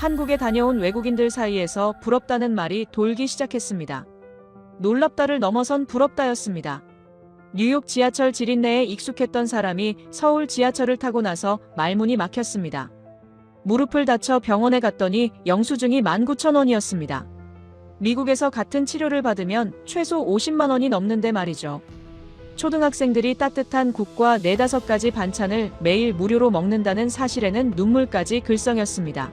한국에 다녀온 외국인들 사이에서 부럽다는 말이 돌기 시작했습니다. 놀랍다를 넘어선 부럽다였습니다. 뉴욕 지하철 지린내에 익숙했던 사람이 서울 지하철을 타고 나서 말문이 막혔습니다. 무릎을 다쳐 병원에 갔더니 영수증이 19,000원이었습니다. 미국에서 같은 치료를 받으면 최소 50만 원이 넘는데 말이죠. 초등학생들이 따뜻한 국과 4-5가지 반찬을 매일 무료로 먹는다는 사실에는 눈물까지 글썽였습니다.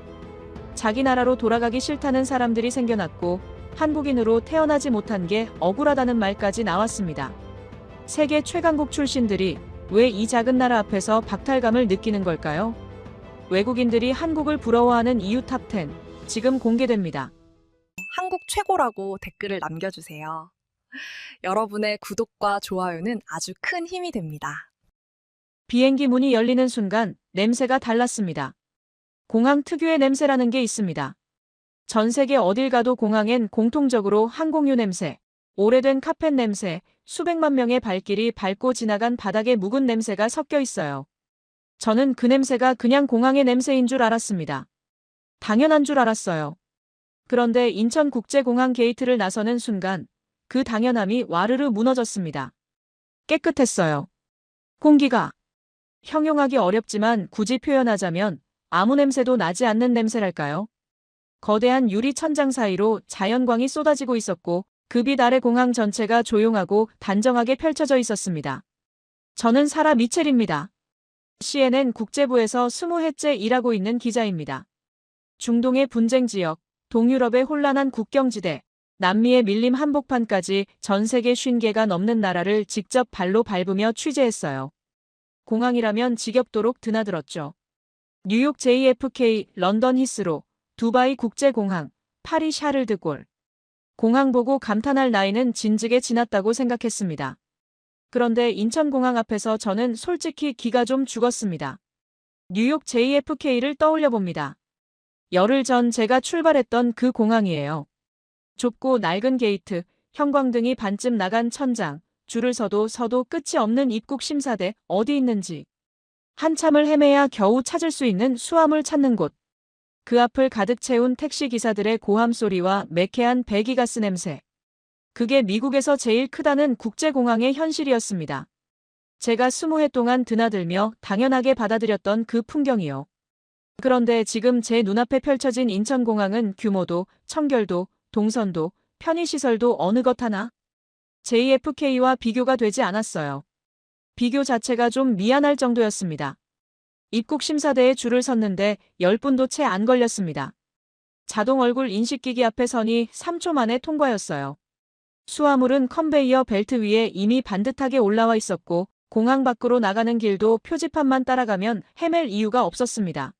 자기 나라로 돌아가기 싫다는 사람들이 생겨났고 한국인으로 태어나지 못한 게 억울하다는 말까지 나왔습니다. 세계 최강국 출신들이 왜 이 작은 나라 앞에서 박탈감을 느끼는 걸까요? 외국인들이 한국을 부러워하는 이유 탑10 지금 공개됩니다. 한국 최고라고 댓글을 남겨주세요. 여러분의 구독과 좋아요는 아주 큰 힘이 됩니다. 비행기 문이 열리는 순간 냄새가 달랐습니다. 공항 특유의 냄새라는 게 있습니다. 전 세계 어딜 가도 공항엔 공통적으로 항공유 냄새, 오래된 카펫 냄새, 수백만 명의 발길이 밟고 지나간 바닥에 묵은 냄새가 섞여 있어요. 저는 그 냄새가 그냥 공항의 냄새인 줄 알았습니다. 당연한 줄 알았어요. 그런데 인천국제공항 게이트를 나서는 순간 그 당연함이 와르르 무너졌습니다. 깨끗했어요. 공기가 형용하기 어렵지만 굳이 표현하자면 아무 냄새도 나지 않는 냄새랄까요? 거대한 유리 천장 사이로 자연광이 쏟아지고 있었고 그 빛 아래 공항 전체가 조용하고 단정하게 펼쳐져 있었습니다. 저는 사라 미첼입니다. CNN 국제부에서 20해째 일하고 있는 기자입니다. 중동의 분쟁 지역, 동유럽의 혼란한 국경지대, 남미의 밀림 한복판까지 전 세계 50개가 넘는 나라를 직접 발로 밟으며 취재했어요. 공항이라면 지겹도록 드나들었죠. 뉴욕 JFK, 런던 히스로, 두바이 국제공항, 파리 샤를드골. 공항 보고 감탄할 나이는 진즉에 지났다고 생각했습니다. 그런데 인천공항 앞에서 저는 솔직히 기가 좀 죽었습니다. 뉴욕 JFK를 떠올려 봅니다. 열흘 전 제가 출발했던 그 공항이에요. 좁고 낡은 게이트, 형광등이 반쯤 나간 천장, 줄을 서도 끝이 없는 입국 심사대 어디 있는지. 한참을 헤매야 겨우 찾을 수 있는 수화물 찾는 곳. 그 앞을 가득 채운 택시 기사들의 고함 소리와 매캐한 배기가스 냄새. 그게 미국에서 제일 크다는 국제공항의 현실이었습니다. 제가 20해 동안 드나들며 당연하게 받아들였던 그 풍경이요. 그런데 지금 제 눈앞에 펼쳐진 인천공항은 규모도, 청결도, 동선도, 편의시설도 어느 것 하나 JFK와 비교가 되지 않았어요. 비교 자체가 좀 미안할 정도였습니다. 입국 심사대에 줄을 섰는데 10분도 채 안 걸렸습니다. 자동 얼굴 인식기기 앞에 서니 3초 만에 통과였어요. 수화물은 컨베이어 벨트 위에 이미 반듯하게 올라와 있었고 공항 밖으로 나가는 길도 표지판만 따라가면 헤맬 이유가 없었습니다.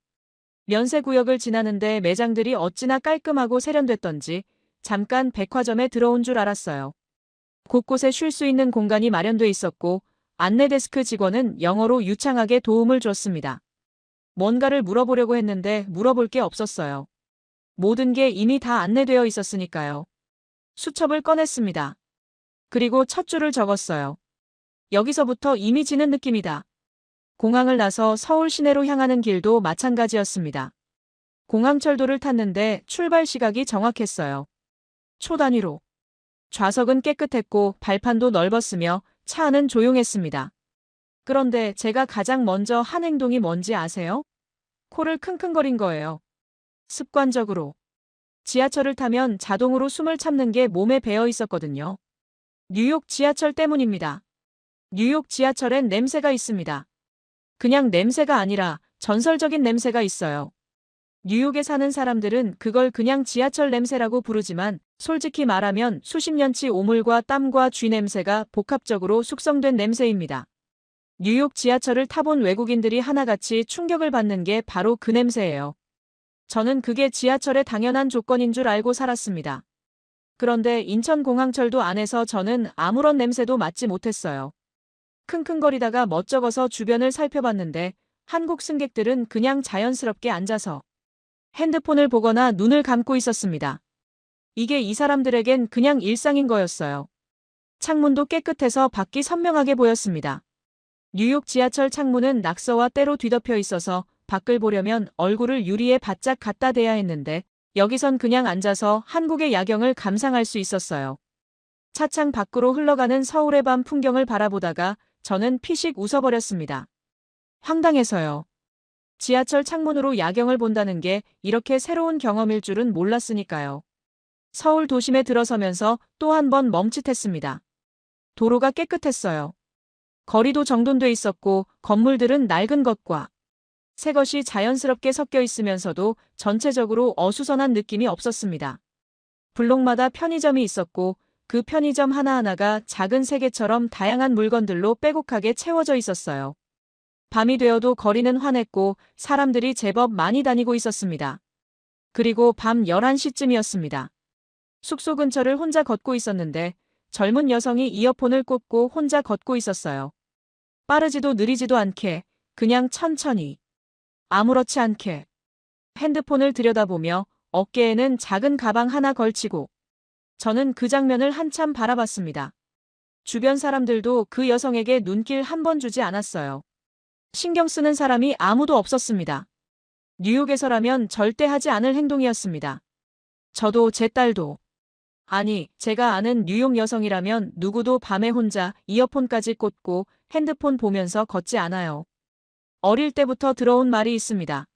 면세구역을 지나는데 매장들이 어찌나 깔끔하고 세련됐던지 잠깐 백화점에 들어온 줄 알았어요. 곳곳에 쉴 수 있는 공간이 마련돼 있었고 안내데스크 직원은 영어로 유창하게 도움을 줬습니다. 뭔가를 물어보려고 했는데 물어볼 게 없었어요. 모든 게 이미 다 안내되어 있었으니까요. 수첩을 꺼냈습니다. 그리고 첫 줄을 적었어요. 여기서부터 이미 지는 느낌이다. 공항을 나서 서울 시내로 향하는 길도 마찬가지였습니다. 공항철도를 탔는데 출발 시각이 정확했어요. 초 단위로. 좌석은 깨끗했고 발판도 넓었으며 차 안은 조용했습니다. 그런데 제가 가장 먼저 한 행동이 뭔지 아세요? 코를 킁킁거린 거예요. 습관적으로. 지하철을 타면 자동으로 숨을 참는 게 몸에 배어 있었거든요. 뉴욕 지하철 때문입니다. 뉴욕 지하철엔 냄새가 있습니다. 그냥 냄새가 아니라 전설적인 냄새가 있어요. 뉴욕에 사는 사람들은 그걸 그냥 지하철 냄새라고 부르지만 솔직히 말하면 수십 년치 오물과 땀과 쥐 냄새가 복합적으로 숙성된 냄새입니다. 뉴욕 지하철을 타본 외국인들이 하나같이 충격을 받는 게 바로 그 냄새예요. 저는 그게 지하철의 당연한 조건인 줄 알고 살았습니다. 그런데 인천공항철도 안에서 저는 아무런 냄새도 맡지 못했어요. 킁킁거리다가 멋쩍어서 주변을 살펴봤는데 한국 승객들은 그냥 자연스럽게 앉아서 핸드폰을 보거나 눈을 감고 있었습니다. 이게 이 사람들에겐 그냥 일상인 거였어요. 창문도 깨끗해서 밖이 선명하게 보였습니다. 뉴욕 지하철 창문은 낙서와 때로 뒤덮여 있어서 밖을 보려면 얼굴을 유리에 바짝 갖다 대야 했는데 여기선 그냥 앉아서 한국의 야경을 감상할 수 있었어요. 차창 밖으로 흘러가는 서울의 밤 풍경을 바라보다가 저는 피식 웃어버렸습니다. 황당해서요. 지하철 창문으로 야경을 본다는 게 이렇게 새로운 경험일 줄은 몰랐으니까요. 서울 도심에 들어서면서 또 한 번 멈칫했습니다. 도로가 깨끗했어요. 거리도 정돈돼 있었고 건물들은 낡은 것과 새 것이 자연스럽게 섞여 있으면서도 전체적으로 어수선한 느낌이 없었습니다. 블록마다 편의점이 있었고 그 편의점 하나하나가 작은 세계처럼 다양한 물건들로 빼곡하게 채워져 있었어요. 밤이 되어도 거리는 환했고 사람들이 제법 많이 다니고 있었습니다. 그리고 밤 11시쯤이었습니다. 숙소 근처를 혼자 걷고 있었는데 젊은 여성이 이어폰을 꽂고 혼자 걷고 있었어요. 빠르지도 느리지도 않게 그냥 천천히 아무렇지 않게 핸드폰을 들여다보며 어깨에는 작은 가방 하나 걸치고 저는 그 장면을 한참 바라봤습니다. 주변 사람들도 그 여성에게 눈길 한 번 주지 않았어요. 신경 쓰는 사람이 아무도 없었습니다. 뉴욕에서라면 절대 하지 않을 행동이었습니다. 저도 제 딸도. 아니, 제가 아는 뉴욕 여성이라면 누구도 밤에 혼자 이어폰까지 꽂고 핸드폰 보면서 걷지 않아요. 어릴 때부터 들어온 말이 있습니다.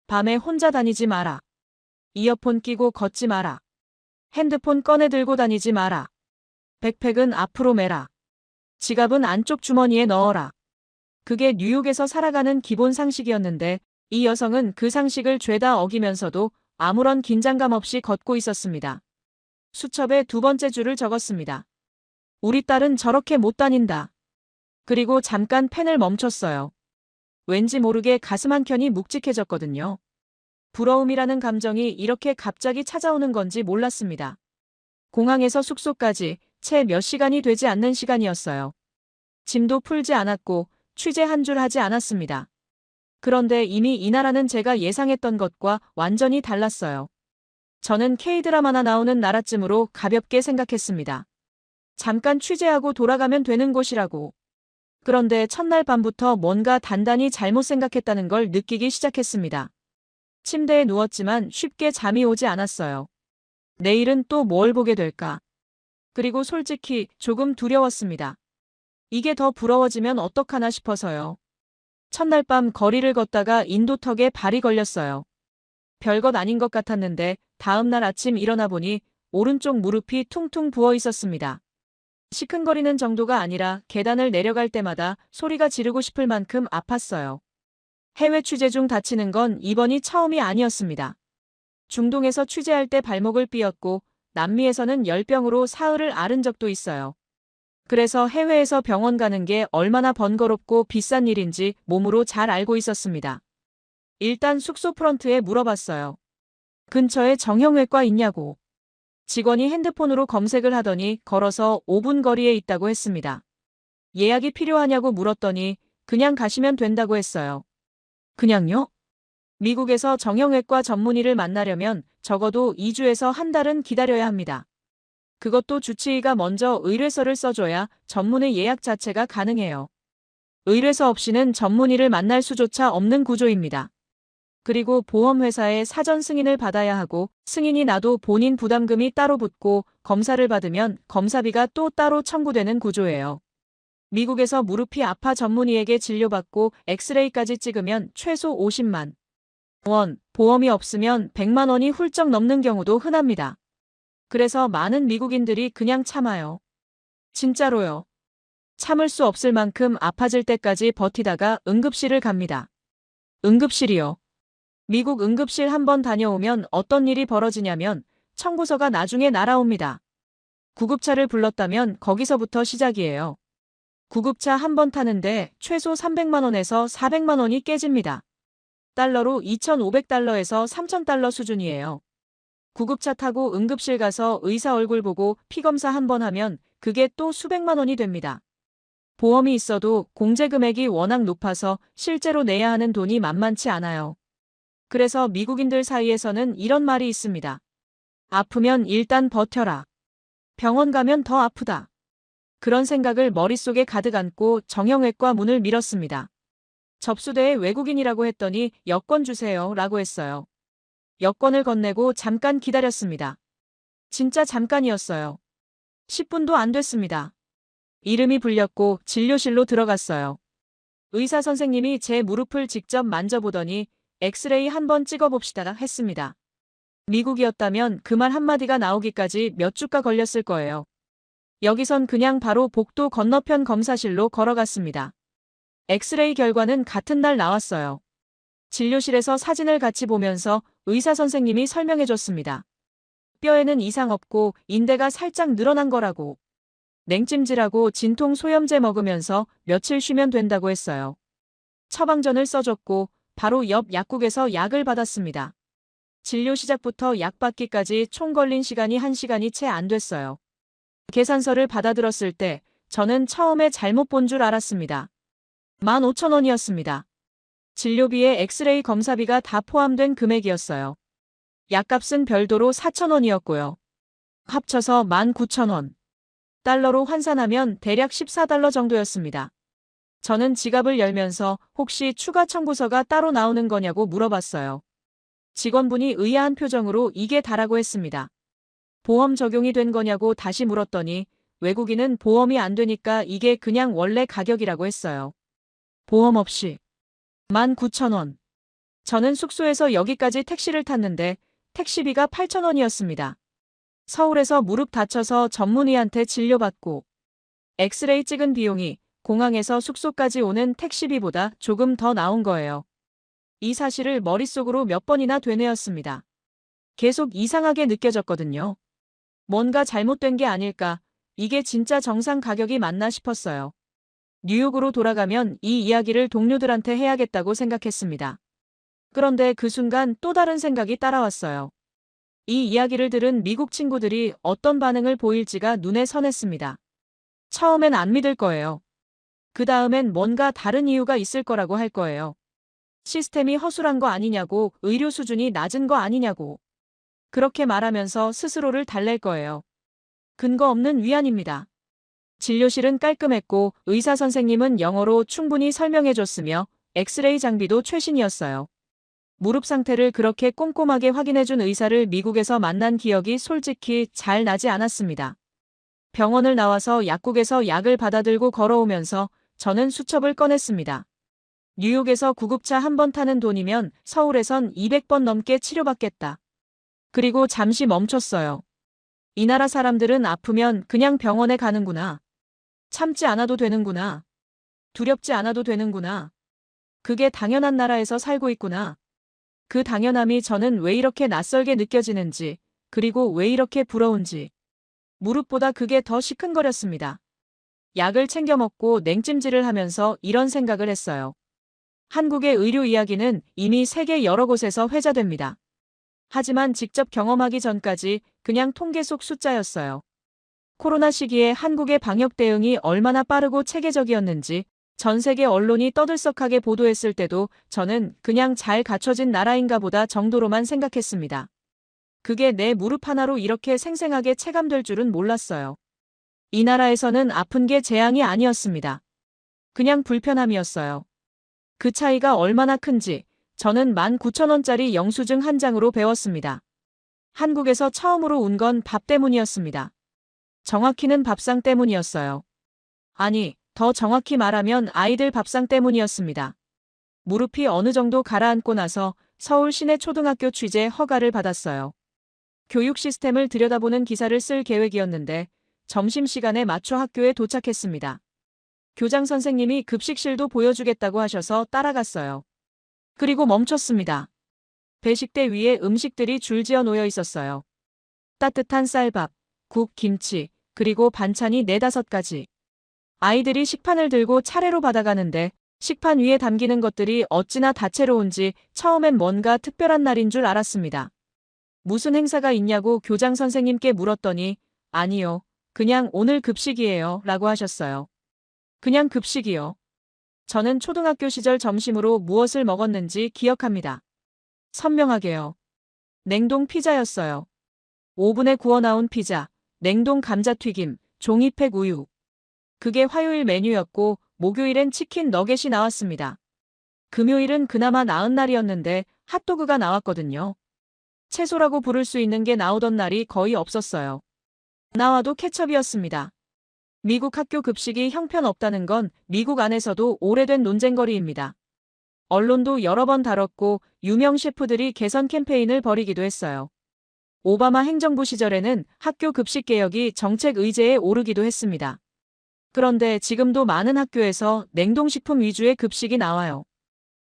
밤에 혼자 다니지 마라. 이어폰 끼고 걷지 마라. 핸드폰 꺼내 들고 다니지 마라. 백팩은 앞으로 매라. 지갑은 안쪽 주머니에 넣어라. 그게 뉴욕에서 살아가는 기본 상식이었는데 이 여성은 그 상식을 죄다 어기면서도 아무런 긴장감 없이 걷고 있었습니다. 수첩에 두 번째 줄을 적었습니다. 우리 딸은 저렇게 못 다닌다. 그리고 잠깐 펜을 멈췄어요. 왠지 모르게 가슴 한켠이 묵직해졌거든요. 부러움이라는 감정이 이렇게 갑자기 찾아오는 건지 몰랐습니다. 공항에서 숙소까지 채 몇 시간이 되지 않는 시간이었어요. 짐도 풀지 않았고 취재 한 줄 하지 않았습니다. 그런데 이미 이 나라는 제가 예상했던 것과 완전히 달랐어요. 저는 K-드라마나 나오는 나라쯤으로 가볍게 생각했습니다. 잠깐 취재하고 돌아가면 되는 곳이라고. 그런데 첫날 밤부터 뭔가 단단히 잘못 생각했다는 걸 느끼기 시작했습니다. 침대에 누웠지만 쉽게 잠이 오지 않았어요. 내일은 또 뭘 보게 될까? 그리고 솔직히 조금 두려웠습니다. 이게 더 부러워지면 어떡하나 싶어서요. 첫날 밤 거리를 걷다가 인도턱에 발이 걸렸어요. 별것 아닌 것 같았는데 다음날 아침 일어나 보니 오른쪽 무릎이 퉁퉁 부어 있었습니다. 시큰거리는 정도가 아니라 계단을 내려갈 때마다 소리가 지르고 싶을 만큼 아팠어요. 해외 취재 중 다치는 건 이번이 처음이 아니었습니다. 중동에서 취재할 때 발목을 삐었고 남미에서는 열병으로 사흘을 앓은 적도 있어요. 그래서 해외에서 병원 가는 게 얼마나 번거롭고 비싼 일인지 몸으로 잘 알고 있었습니다. 일단 숙소 프런트에 물어봤어요. 근처에 정형외과 있냐고. 직원이 핸드폰으로 검색을 하더니 걸어서 5분 거리에 있다고 했습니다. 예약이 필요하냐고 물었더니 그냥 가시면 된다고 했어요. 그냥요? 미국에서 정형외과 전문의를 만나려면 적어도 2주에서 한 달은 기다려야 합니다. 그것도 주치의가 먼저 의뢰서를 써줘야 전문의 예약 자체가 가능해요. 의뢰서 없이는 전문의를 만날 수조차 없는 구조입니다. 그리고 보험회사에 사전 승인을 받아야 하고 승인이 나도 본인 부담금이 따로 붙고 검사를 받으면 검사비가 또 따로 청구되는 구조예요. 미국에서 무릎이 아파 전문의에게 진료받고 엑스레이까지 찍으면 최소 50만 원, 보험이 없으면 100만 원이 훌쩍 넘는 경우도 흔합니다. 그래서 많은 미국인들이 그냥 참아요. 진짜로요. 참을 수 없을 만큼 아파질 때까지 버티다가 응급실을 갑니다. 응급실이요. 미국 응급실 한번 다녀오면 어떤 일이 벌어지냐면 청구서가 나중에 날아옵니다. 구급차를 불렀다면 거기서부터 시작이에요. 구급차 한 번 타는데 최소 300만 원에서 400만 원이 깨집니다. 달러로 2,500달러에서 3,000달러 수준이에요. 구급차 타고 응급실 가서 의사 얼굴 보고 피검사 한 번 하면 그게 또 수백만 원이 됩니다. 보험이 있어도 공제 금액이 워낙 높아서 실제로 내야 하는 돈이 만만치 않아요. 그래서 미국인들 사이에서는 이런 말이 있습니다. 아프면 일단 버텨라. 병원 가면 더 아프다. 그런 생각을 머릿속에 가득 안고 정형외과 문을 밀었습니다. 접수대에 외국인이라고 했더니 여권 주세요 라고 했어요. 여권을 건네고 잠깐 기다렸습니다. 진짜 잠깐이었어요. 10분도 안 됐습니다. 이름이 불렸고 진료실로 들어갔어요. 의사 선생님이 제 무릎을 직접 만져보더니 엑스레이 한번 찍어봅시다 했습니다. 미국이었다면 그 말 한마디가 나오기까지 몇 주가 걸렸을 거예요. 여기선 그냥 바로 복도 건너편 검사실로 걸어갔습니다. 엑스레이 결과는 같은 날 나왔어요. 진료실에서 사진을 같이 보면서 의사 선생님이 설명해줬습니다. 뼈에는 이상 없고 인대가 살짝 늘어난 거라고. 냉찜질하고 진통 소염제 먹으면서 며칠 쉬면 된다고 했어요. 처방전을 써줬고 바로 옆 약국에서 약을 받았습니다. 진료 시작부터 약 받기까지 총 걸린 시간이 1시간이 채 안 됐어요. 계산서를 받아들었을 때 저는 처음에 잘못 본 줄 알았습니다. 15,000원이었습니다. 진료비에 엑스레이 검사비가 다 포함된 금액이었어요. 약값은 별도로 4,000원이었고요. 합쳐서 19,000원. 달러로 환산하면 대략 14달러 정도였습니다. 저는 지갑을 열면서 혹시 추가 청구서가 따로 나오는 거냐고 물어봤어요. 직원분이 의아한 표정으로 이게 다라고 했습니다. 보험 적용이 된 거냐고 다시 물었더니 외국인은 보험이 안 되니까 이게 그냥 원래 가격이라고 했어요. 보험 없이 19,000원. 저는 숙소에서 여기까지 택시를 탔는데 택시비가 8,000원이었습니다. 서울에서 무릎 다쳐서 전문의한테 진료받고 엑스레이 찍은 비용이 공항에서 숙소까지 오는 택시비보다 조금 더 나온 거예요. 이 사실을 머릿속으로 몇 번이나 되뇌었습니다. 계속 이상하게 느껴졌거든요. 뭔가 잘못된 게 아닐까, 이게 진짜 정상 가격이 맞나 싶었어요. 뉴욕으로 돌아가면 이 이야기를 동료들한테 해야겠다고 생각했습니다. 그런데 그 순간 또 다른 생각이 따라왔어요. 이 이야기를 들은 미국 친구들이 어떤 반응을 보일지가 눈에 선했습니다. 처음엔 안 믿을 거예요. 그 다음엔 뭔가 다른 이유가 있을 거라고 할 거예요. 시스템이 허술한 거 아니냐고, 의료 수준이 낮은 거 아니냐고. 그렇게 말하면서 스스로를 달랠 거예요. 근거 없는 위안입니다. 진료실은 깔끔했고 의사 선생님은 영어로 충분히 설명해줬으며 엑스레이 장비도 최신이었어요. 무릎 상태를 그렇게 꼼꼼하게 확인해준 의사를 미국에서 만난 기억이 솔직히 잘 나지 않았습니다. 병원을 나와서 약국에서 약을 받아들고 걸어오면서 저는 수첩을 꺼냈습니다. 뉴욕에서 구급차 한 번 타는 돈이면 서울에선 200번 넘게 치료받겠다. 그리고 잠시 멈췄어요. 이 나라 사람들은 아프면 그냥 병원에 가는구나. 참지 않아도 되는구나. 두렵지 않아도 되는구나. 그게 당연한 나라에서 살고 있구나. 그 당연함이 저는 왜 이렇게 낯설게 느껴지는지, 그리고 왜 이렇게 부러운지. 무릎보다 그게 더 시큰거렸습니다. 약을 챙겨 먹고 냉찜질을 하면서 이런 생각을 했어요. 한국의 의료 이야기는 이미 세계 여러 곳에서 회자됩니다. 하지만 직접 경험하기 전까지 그냥 통계 속 숫자였어요. 코로나 시기에 한국의 방역 대응이 얼마나 빠르고 체계적이었는지 전 세계 언론이 떠들썩하게 보도했을 때도 저는 그냥 잘 갖춰진 나라인가 보다 정도로만 생각했습니다. 그게 내 무릎 하나로 이렇게 생생하게 체감될 줄은 몰랐어요. 이 나라에서는 아픈 게 재앙이 아니었습니다. 그냥 불편함이었어요. 그 차이가 얼마나 큰지 저는 19,000원짜리 영수증 한 장으로 배웠습니다. 한국에서 처음으로 운 건 밥 때문이었습니다. 정확히는 밥상 때문이었어요. 아니, 더 정확히 말하면 아이들 밥상 때문이었습니다. 무릎이 어느 정도 가라앉고 나서 서울 시내 초등학교 취재 허가를 받았어요. 교육 시스템을 들여다보는 기사를 쓸 계획이었는데 점심시간에 맞춰 학교에 도착했습니다. 교장 선생님이 급식실도 보여주겠다고 하셔서 따라갔어요. 그리고 멈췄습니다. 배식대 위에 음식들이 줄지어 놓여 있었어요. 따뜻한 쌀밥, 국, 김치, 그리고 반찬이 4-5가지. 아이들이 식판을 들고 차례로 받아가는데 식판 위에 담기는 것들이 어찌나 다채로운지 처음엔 뭔가 특별한 날인 줄 알았습니다. 무슨 행사가 있냐고 교장 선생님께 물었더니 아니요, 그냥 오늘 급식이에요 라고 하셨어요. 그냥 급식이요. 저는 초등학교 시절 점심으로 무엇을 먹었는지 기억합니다. 선명하게요. 냉동 피자였어요. 오븐에 구워 나온 피자, 냉동 감자튀김, 종이팩 우유. 그게 화요일 메뉴였고 목요일엔 치킨 너겟이 나왔습니다. 금요일은 그나마 나은 날이었는데 핫도그가 나왔거든요. 채소라고 부를 수 있는 게 나오던 날이 거의 없었어요. 나와도 케첩이었습니다. 미국 학교 급식이 형편없다는 건 미국 안에서도 오래된 논쟁거리입니다. 언론도 여러 번 다뤘고 유명 셰프들이 개선 캠페인을 벌이기도 했어요. 오바마 행정부 시절에는 학교 급식 개혁이 정책 의제에 오르기도 했습니다. 그런데 지금도 많은 학교에서 냉동식품 위주의 급식이 나와요.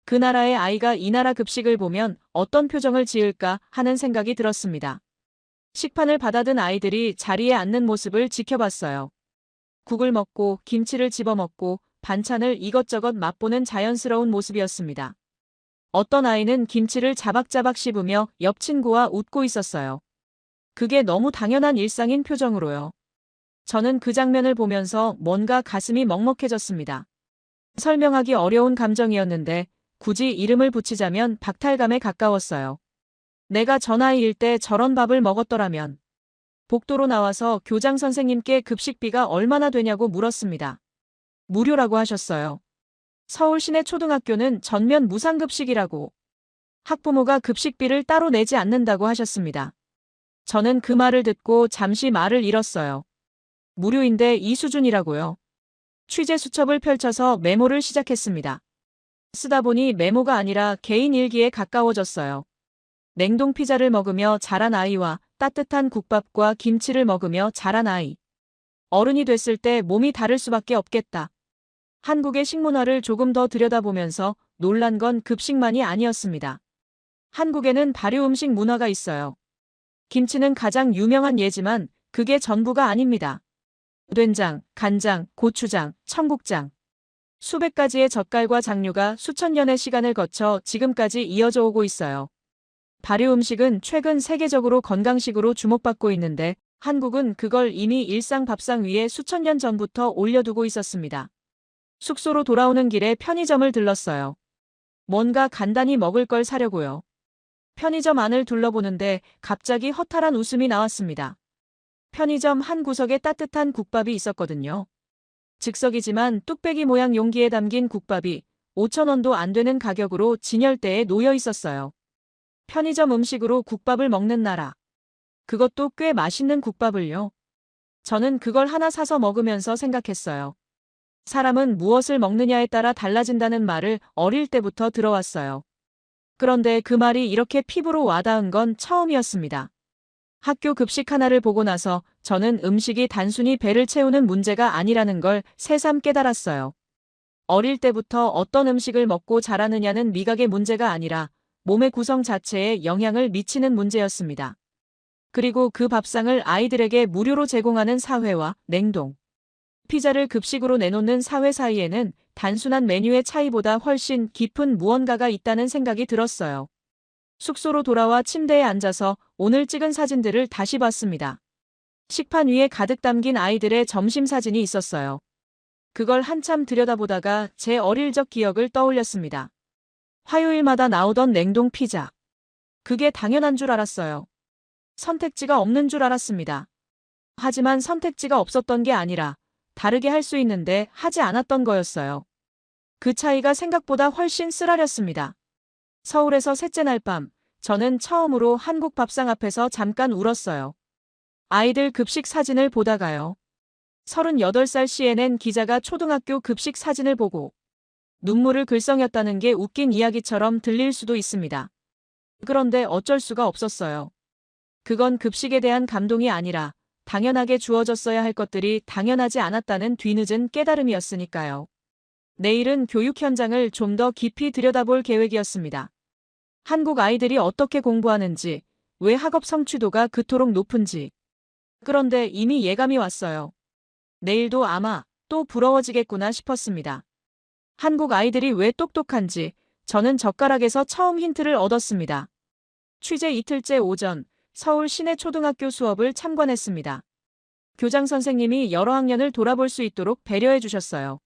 그 나라의 아이가 이 나라 급식을 보면 어떤 표정을 지을까 하는 생각이 들었습니다. 식판을 받아든 아이들이 자리에 앉는 모습을 지켜봤어요. 국을 먹고 김치를 집어먹고 반찬을 이것저것 맛보는 자연스러운 모습이었습니다. 어떤 아이는 김치를 자박자박 씹으며 옆 친구와 웃고 있었어요. 그게 너무 당연한 일상인 표정으로요. 저는 그 장면을 보면서 뭔가 가슴이 먹먹해졌습니다. 설명하기 어려운 감정이었는데 굳이 이름을 붙이자면 박탈감에 가까웠어요. 내가 저 나이일 때 저런 밥을 먹었더라면. 복도로 나와서 교장 선생님께 급식비가 얼마나 되냐고 물었습니다. 무료라고 하셨어요. 서울 시내 초등학교는 전면 무상급식이라고. 학부모가 급식비를 따로 내지 않는다고 하셨습니다. 저는 그 말을 듣고 잠시 말을 잃었어요. 무료인데 이 수준이라고요. 취재 수첩을 펼쳐서 메모를 시작했습니다. 쓰다 보니 메모가 아니라 개인 일기에 가까워졌어요. 냉동 피자를 먹으며 자란 아이와 따뜻한 국밥과 김치를 먹으며 자란 아이. 어른이 됐을 때 몸이 다를 수밖에 없겠다. 한국의 식문화를 조금 더 들여다보면서 놀란 건 급식만이 아니었습니다. 한국에는 발효 음식 문화가 있어요. 김치는 가장 유명한 예지만 그게 전부가 아닙니다. 된장, 간장, 고추장, 청국장. 수백 가지의 젓갈과 장류가 수천 년의 시간을 거쳐 지금까지 이어져 오고 있어요. 발효 음식은 최근 세계적으로 건강식으로 주목받고 있는데 한국은 그걸 이미 일상 밥상 위에 수천 년 전부터 올려두고 있었습니다. 숙소로 돌아오는 길에 편의점을 들렀어요. 뭔가 간단히 먹을 걸 사려고요. 편의점 안을 둘러보는데 갑자기 허탈한 웃음이 나왔습니다. 편의점 한 구석에 따뜻한 국밥이 있었거든요. 즉석이지만 뚝배기 모양 용기에 담긴 국밥이 5,000원도 안 되는 가격으로 진열대에 놓여 있었어요. 편의점 음식으로 국밥을 먹는 나라. 그것도 꽤 맛있는 국밥을요. 저는 그걸 하나 사서 먹으면서 생각했어요. 사람은 무엇을 먹느냐에 따라 달라진다는 말을 어릴 때부터 들어왔어요. 그런데 그 말이 이렇게 피부로 와닿은 건 처음이었습니다. 학교 급식 하나를 보고 나서 저는 음식이 단순히 배를 채우는 문제가 아니라는 걸 새삼 깨달았어요. 어릴 때부터 어떤 음식을 먹고 자라느냐는 미각의 문제가 아니라 몸의 구성 자체에 영향을 미치는 문제였습니다. 그리고 그 밥상을 아이들에게 무료로 제공하는 사회와 냉동 피자를 급식으로 내놓는 사회 사이에는 단순한 메뉴의 차이보다 훨씬 깊은 무언가가 있다는 생각이 들었어요. 숙소로 돌아와 침대에 앉아서 오늘 찍은 사진들을 다시 봤습니다. 식판 위에 가득 담긴 아이들의 점심 사진이 있었어요. 그걸 한참 들여다보다가 제 어릴 적 기억을 떠올렸습니다. 화요일마다 나오던 냉동 피자. 그게 당연한 줄 알았어요. 선택지가 없는 줄 알았습니다. 하지만 선택지가 없었던 게 아니라 다르게 할 수 있는데 하지 않았던 거였어요. 그 차이가 생각보다 훨씬 쓰라렸습니다. 서울에서 셋째 날 밤, 저는 처음으로 한국 밥상 앞에서 잠깐 울었어요. 아이들 급식 사진을 보다가요. 38살 CNN 기자가 초등학교 급식 사진을 보고 눈물을 글썽였다는 게 웃긴 이야기처럼 들릴 수도 있습니다. 그런데 어쩔 수가 없었어요. 그건 급식에 대한 감동이 아니라 당연하게 주어졌어야 할 것들이 당연하지 않았다는 뒤늦은 깨달음이었으니까요. 내일은 교육 현장을 좀 더 깊이 들여다볼 계획이었습니다. 한국 아이들이 어떻게 공부하는지, 왜 학업 성취도가 그토록 높은지. 그런데 이미 예감이 왔어요. 내일도 아마 또 부러워지겠구나 싶었습니다. 한국 아이들이 왜 똑똑한지 저는 젓가락에서 처음 힌트를 얻었습니다. 취재 이틀째 오전, 서울 시내 초등학교 수업을 참관했습니다. 교장 선생님이 여러 학년을 돌아볼 수 있도록 배려해 주셨어요.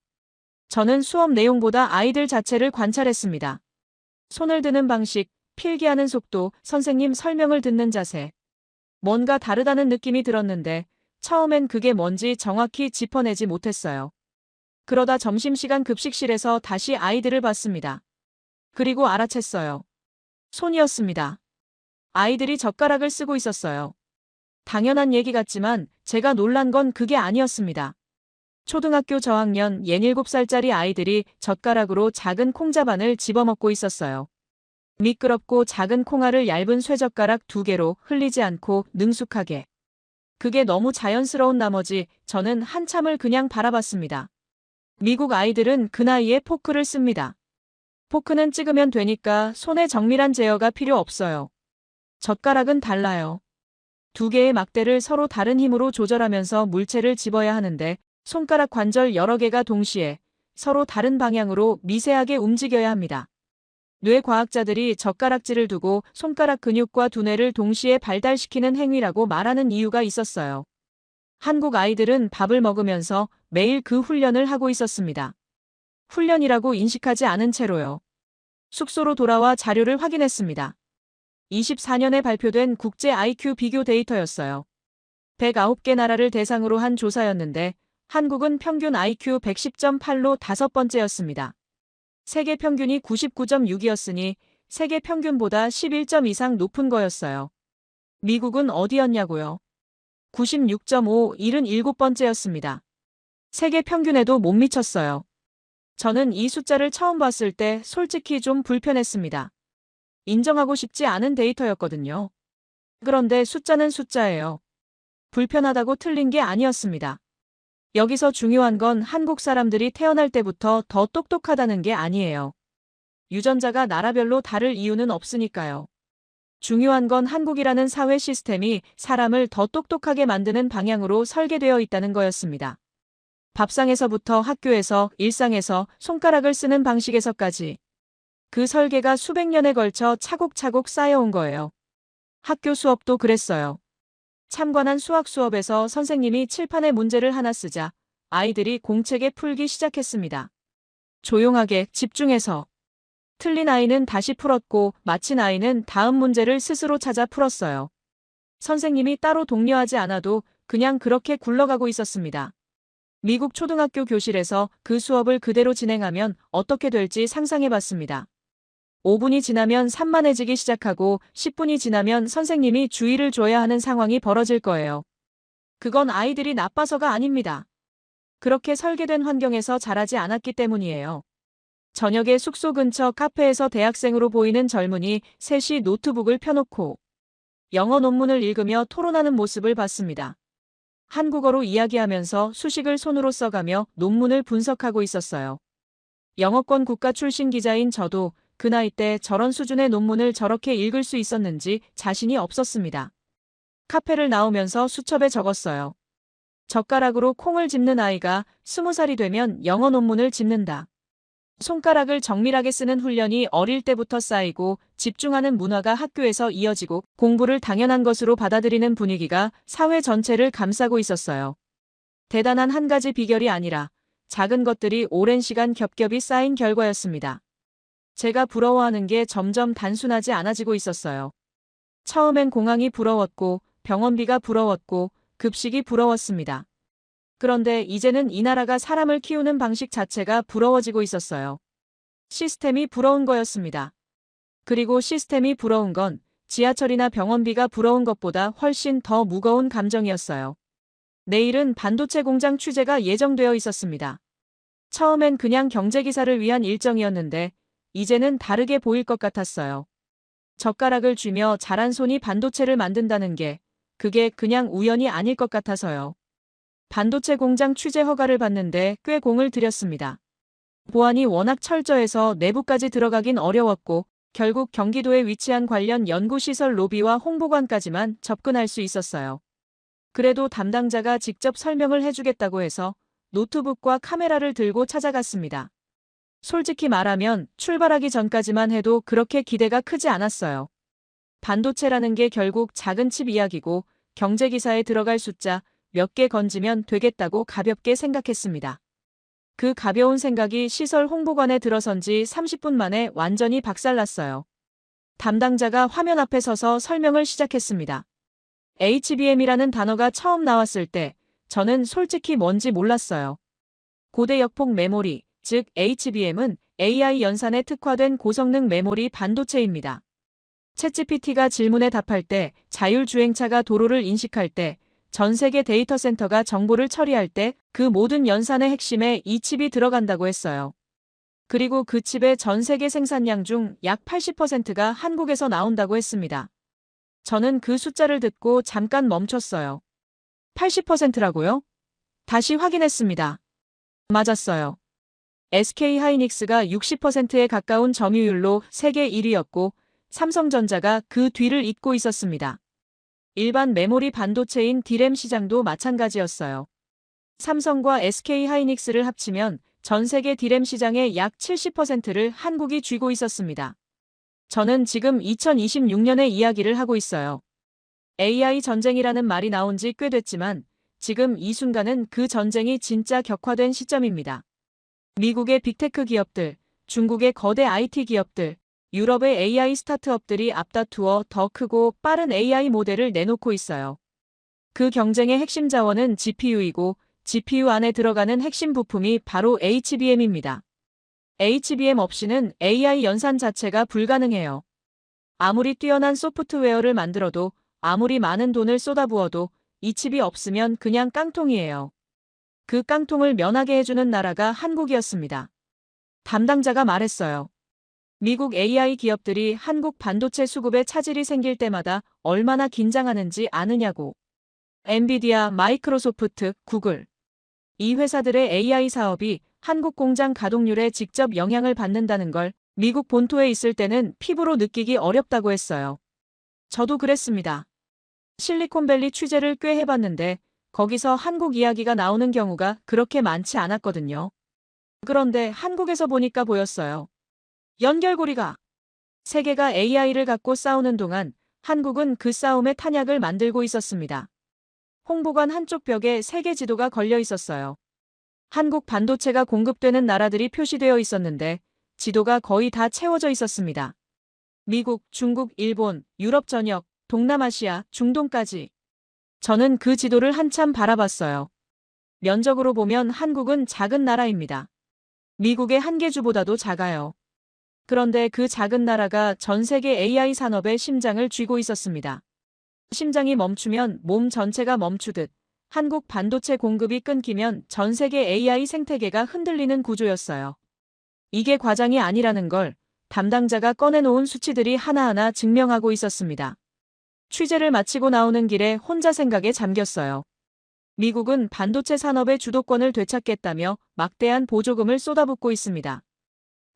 저는 수업 내용보다 아이들 자체를 관찰했습니다. 손을 드는 방식, 필기하는 속도, 선생님 설명을 듣는 자세. 뭔가 다르다는 느낌이 들었는데 처음엔 그게 뭔지 정확히 짚어내지 못했어요. 그러다 점심시간 급식실에서 다시 아이들을 봤습니다. 그리고 알아챘어요. 손이었습니다. 아이들이 젓가락을 쓰고 있었어요. 당연한 얘기 같지만 제가 놀란 건 그게 아니었습니다. 초등학교 저학년 67살짜리 아이들이 젓가락으로 작은 콩자반을 집어먹고 있었어요. 미끄럽고 작은 콩알을 얇은 쇠젓가락 2개로 흘리지 않고 능숙하게. 그게 너무 자연스러운 나머지 저는 한참을 그냥 바라봤습니다. 미국 아이들은 그 나이에 포크를 씁니다. 포크는 찍으면 되니까 손에 정밀한 제어가 필요 없어요. 젓가락은 달라요. 2개의 막대를 서로 다른 힘으로 조절하면서 물체를 집어야 하는데 손가락 관절 여러 개가 동시에 서로 다른 방향으로 미세하게 움직여야 합니다. 뇌과학자들이 젓가락질을 두고 손가락 근육과 두뇌를 동시에 발달시키는 행위라고 말하는 이유가 있었어요. 한국 아이들은 밥을 먹으면서 매일 그 훈련을 하고 있었습니다. 훈련이라고 인식하지 않은 채로요. 숙소로 돌아와 자료를 확인했습니다. 24년에 발표된 국제 IQ 비교 데이터였어요. 109개 나라를 대상으로 한 조사였는데 한국은 평균 IQ 110.8로 5번째였습니다. 세계 평균이 99.6이었으니 세계 평균보다 11점 이상 높은 거였어요. 미국은 어디였냐고요? 96.5, 77번째였습니다. 세계 평균에도 못 미쳤어요. 저는 이 숫자를 처음 봤을 때 솔직히 좀 불편했습니다. 인정하고 싶지 않은 데이터였거든요. 그런데 숫자는 숫자예요. 불편하다고 틀린 게 아니었습니다. 여기서 중요한 건 한국 사람들이 태어날 때부터 더 똑똑하다는 게 아니에요. 유전자가 나라별로 다를 이유는 없으니까요. 중요한 건 한국이라는 사회 시스템이 사람을 더 똑똑하게 만드는 방향으로 설계되어 있다는 거였습니다. 밥상에서부터 학교에서, 일상에서, 손가락을 쓰는 방식에서까지. 그 설계가 수백 년에 걸쳐 차곡차곡 쌓여온 거예요. 학교 수업도 그랬어요. 참관한 수학 수업에서 선생님이 칠판에 문제를 하나 쓰자 아이들이 공책에 풀기 시작했습니다. 조용하게 집중해서. 틀린 아이는 다시 풀었고 마친 아이는 다음 문제를 스스로 찾아 풀었어요. 선생님이 따로 독려하지 않아도 그냥 그렇게 굴러가고 있었습니다. 미국 초등학교 교실에서 그 수업을 그대로 진행하면 어떻게 될지 상상해봤습니다. 5분이 지나면 산만해지기 시작하고 10분이 지나면 선생님이 주의를 줘야 하는 상황이 벌어질 거예요. 그건 아이들이 나빠서가 아닙니다. 그렇게 설계된 환경에서 자라지 않았기 때문이에요. 저녁에 숙소 근처 카페에서 대학생으로 보이는 젊은이 셋이 노트북을 펴놓고 영어 논문을 읽으며 토론하는 모습을 봤습니다. 한국어로 이야기하면서 수식을 손으로 써가며 논문을 분석하고 있었어요. 영어권 국가 출신 기자인 저도 그 나이 때 저런 수준의 논문을 저렇게 읽을 수 있었는지 자신이 없었습니다. 카페를 나오면서 수첩에 적었어요. 젓가락으로 콩을 집는 아이가 20살이 되면 영어 논문을 집는다. 손가락을 정밀하게 쓰는 훈련이 어릴 때부터 쌓이고 집중하는 문화가 학교에서 이어지고 공부를 당연한 것으로 받아들이는 분위기가 사회 전체를 감싸고 있었어요. 대단한 한 가지 비결이 아니라 작은 것들이 오랜 시간 겹겹이 쌓인 결과였습니다. 제가 부러워하는 게 점점 단순하지 않아지고 있었어요. 처음엔 공항이 부러웠고 병원비가 부러웠고 급식이 부러웠습니다. 그런데 이제는 이 나라가 사람을 키우는 방식 자체가 부러워지고 있었어요. 시스템이 부러운 거였습니다. 그리고 시스템이 부러운 건 지하철이나 병원비가 부러운 것보다 훨씬 더 무거운 감정이었어요. 내일은 반도체 공장 취재가 예정되어 있었습니다. 처음엔 그냥 경제기사를 위한 일정이었는데 이제는 다르게 보일 것 같았어요. 젓가락을 쥐며 자란 손이 반도체를 만든다는 게 그게 그냥 우연이 아닐 것 같아서요. 반도체 공장 취재 허가를 받는데 꽤 공을 들였습니다. 보안이 워낙 철저해서 내부까지 들어가긴 어려웠고 결국 경기도에 위치한 관련 연구시설 로비와 홍보관까지만 접근할 수 있었어요. 그래도 담당자가 직접 설명을 해주겠다고 해서 노트북과 카메라를 들고 찾아갔습니다. 솔직히 말하면 출발하기 전까지만 해도 그렇게 기대가 크지 않았어요. 반도체라는 게 결국 작은 칩 이야기고 경제기사에 들어갈 숫자 몇 개 건지면 되겠다고 가볍게 생각했습니다. 그 가벼운 생각이 시설 홍보관에 들어선 지 30분 만에 완전히 박살났어요. 담당자가 화면 앞에 서서 설명을 시작했습니다. HBM이라는 단어가 처음 나왔을 때 저는 솔직히 뭔지 몰랐어요. 고대 역폭 메모리, 즉 HBM은 AI 연산에 특화된 고성능 메모리 반도체입니다. 챗GPT가 질문에 답할 때, 자율주행차가 도로를 인식할 때, 전 세계 데이터 센터가 정보를 처리할 때 그 모든 연산의 핵심에 이 칩이 들어간다고 했어요. 그리고 그 칩의 전 세계 생산량 중 약 80%가 한국에서 나온다고 했습니다. 저는 그 숫자를 듣고 잠깐 멈췄어요. 80%라고요? 다시 확인했습니다. 맞았어요. SK하이닉스가 60%에 가까운 점유율로 세계 1위였고 삼성전자가 그 뒤를 잇고 있었습니다. 일반 메모리 반도체인 D램 시장도 마찬가지였어요. 삼성과 SK하이닉스를 합치면 전 세계 D램 시장의 약 70%를 한국이 쥐고 있었습니다. 저는 지금 2026년의 이야기를 하고 있어요. AI 전쟁이라는 말이 나온 지 꽤 됐지만 지금 이 순간은 그 전쟁이 진짜 격화된 시점입니다. 미국의 빅테크 기업들, 중국의 거대 IT 기업들, 유럽의 AI 스타트업들이 앞다투어 더 크고 빠른 AI 모델을 내놓고 있어요. 그 경쟁의 핵심 자원은 GPU이고 GPU 안에 들어가는 핵심 부품이 바로 HBM입니다. HBM 없이는 AI 연산 자체가 불가능해요. 아무리 뛰어난 소프트웨어를 만들어도 아무리 많은 돈을 쏟아부어도 이 칩이 없으면 그냥 깡통이에요. 그 깡통을 면하게 해주는 나라가 한국이었습니다. 담당자가 말했어요. 미국 AI 기업들이 한국 반도체 수급에 차질이 생길 때마다 얼마나 긴장하는지 아느냐고. 엔비디아, 마이크로소프트, 구글. 이 회사들의 AI 사업이 한국 공장 가동률에 직접 영향을 받는다는 걸 미국 본토에 있을 때는 피부로 느끼기 어렵다고 했어요. 저도 그랬습니다. 실리콘밸리 취재를 꽤 해봤는데 거기서 한국 이야기가 나오는 경우가 그렇게 많지 않았거든요. 그런데 한국에서 보니까 보였어요. 연결고리가. 세계가 AI를 갖고 싸우는 동안 한국은 그 싸움의 탄약을 만들고 있었습니다. 홍보관 한쪽 벽에 세계 지도가 걸려 있었어요. 한국 반도체가 공급되는 나라들이 표시되어 있었는데 지도가 거의 다 채워져 있었습니다. 미국, 중국, 일본, 유럽 전역, 동남아시아, 중동까지. 저는 그 지도를 한참 바라봤어요. 면적으로 보면 한국은 작은 나라입니다. 미국의 한 개 주보다도 작아요. 그런데 그 작은 나라가 전 세계 AI 산업의 심장을 쥐고 있었습니다. 심장이 멈추면 몸 전체가 멈추듯 한국 반도체 공급이 끊기면 전 세계 AI 생태계가 흔들리는 구조였어요. 이게 과장이 아니라는 걸 담당자가 꺼내놓은 수치들이 하나하나 증명하고 있었습니다. 취재를 마치고 나오는 길에 혼자 생각에 잠겼어요. 미국은 반도체 산업의 주도권을 되찾겠다며 막대한 보조금을 쏟아붓고 있습니다.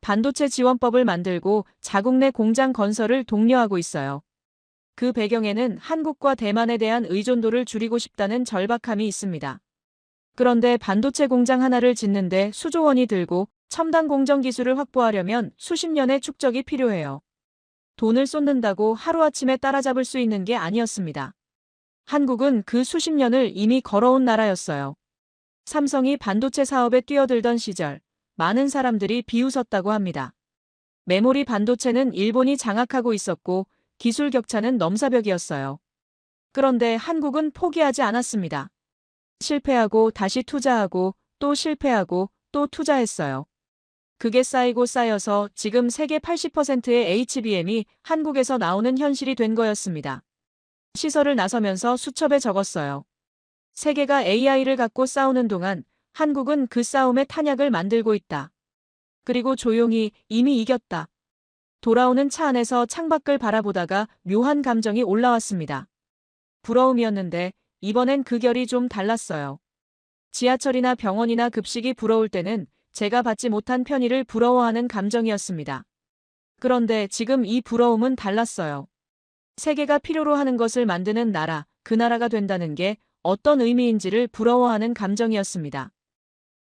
반도체 지원법을 만들고 자국 내 공장 건설을 독려하고 있어요. 그 배경에는 한국과 대만에 대한 의존도를 줄이고 싶다는 절박함이 있습니다. 그런데 반도체 공장 하나를 짓는데 수조 원이 들고 첨단 공정 기술을 확보하려면 수십 년의 축적이 필요해요. 돈을 쏟는다고 하루아침에 따라잡을 수 있는 게 아니었습니다. 한국은 그 수십 년을 이미 걸어온 나라였어요. 삼성이 반도체 사업에 뛰어들던 시절, 많은 사람들이 비웃었다고 합니다. 메모리 반도체는 일본이 장악하고 있었고 기술 격차는 넘사벽이었어요. 그런데 한국은 포기하지 않았습니다. 실패하고 다시 투자하고 또 실패하고 또 투자했어요. 그게 쌓이고 쌓여서 지금 세계 80%의 HBM이 한국에서 나오는 현실이 된 거였습니다. 시설을 나서면서 수첩에 적었어요. 세계가 AI를 갖고 싸우는 동안 한국은 그 싸움의 탄약을 만들고 있다. 그리고 조용히 이미 이겼다. 돌아오는 차 안에서 창밖을 바라보다가 묘한 감정이 올라왔습니다. 부러움이었는데 이번엔 그 결이 좀 달랐어요. 지하철이나 병원이나 급식이 부러울 때는 제가 받지 못한 편의를 부러워하는 감정이었습니다. 그런데 지금 이 부러움은 달랐어요. 세계가 필요로 하는 것을 만드는 나라, 그 나라가 된다는 게 어떤 의미인지를 부러워하는 감정이었습니다.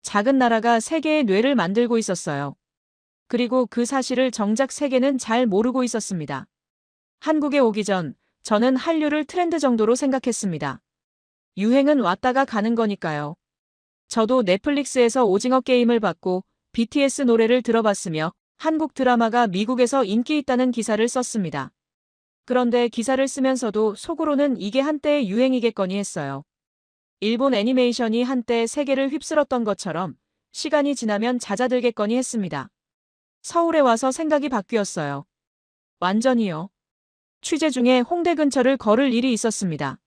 작은 나라가 세계의 뇌를 만들고 있었어요. 그리고 그 사실을 정작 세계는 잘 모르고 있었습니다. 한국에 오기 전 저는 한류를 트렌드 정도로 생각했습니다. 유행은 왔다가 가는 거니까요. 저도 넷플릭스에서 오징어 게임을 봤고 BTS 노래를 들어봤으며 한국 드라마가 미국에서 인기 있다는 기사를 썼습니다. 그런데 기사를 쓰면서도 속으로는 이게 한때의 유행이겠거니 했어요. 일본 애니메이션이 한때 세계를 휩쓸었던 것처럼 시간이 지나면 잦아들겠거니 했습니다. 서울에 와서 생각이 바뀌었어요. 완전히요. 취재 중에 홍대 근처를 걸을 일이 있었습니다.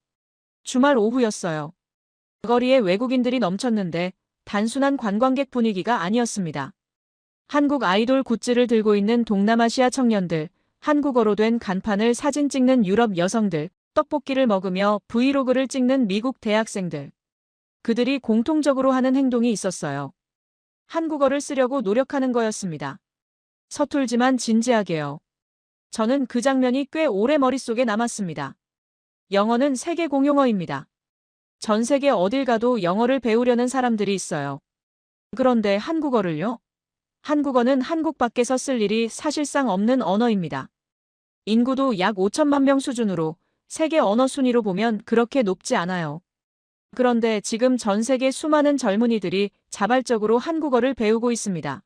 주말 오후였어요. 거리에 외국인들이 넘쳤는데 단순한 관광객 분위기가 아니었습니다. 한국 아이돌 굿즈를 들고 있는 동남아시아 청년들, 한국어로 된 간판을 사진 찍는 유럽 여성들, 떡볶이를 먹으며 브이로그를 찍는 미국 대학생들. 그들이 공통적으로 하는 행동이 있었어요. 한국어를 쓰려고 노력하는 거였습니다. 서툴지만 진지하게요. 저는 그 장면이 꽤 오래 머릿속에 남았습니다. 영어는 세계 공용어입니다. 전 세계 어딜 가도 영어를 배우려는 사람들이 있어요. 그런데 한국어를요? 한국어는 한국 밖에서 쓸 일이 사실상 없는 언어입니다. 인구도 약 5천만 명 수준으로 세계 언어 순위로 보면 그렇게 높지 않아요. 그런데 지금 전 세계 수많은 젊은이들이 자발적으로 한국어를 배우고 있습니다.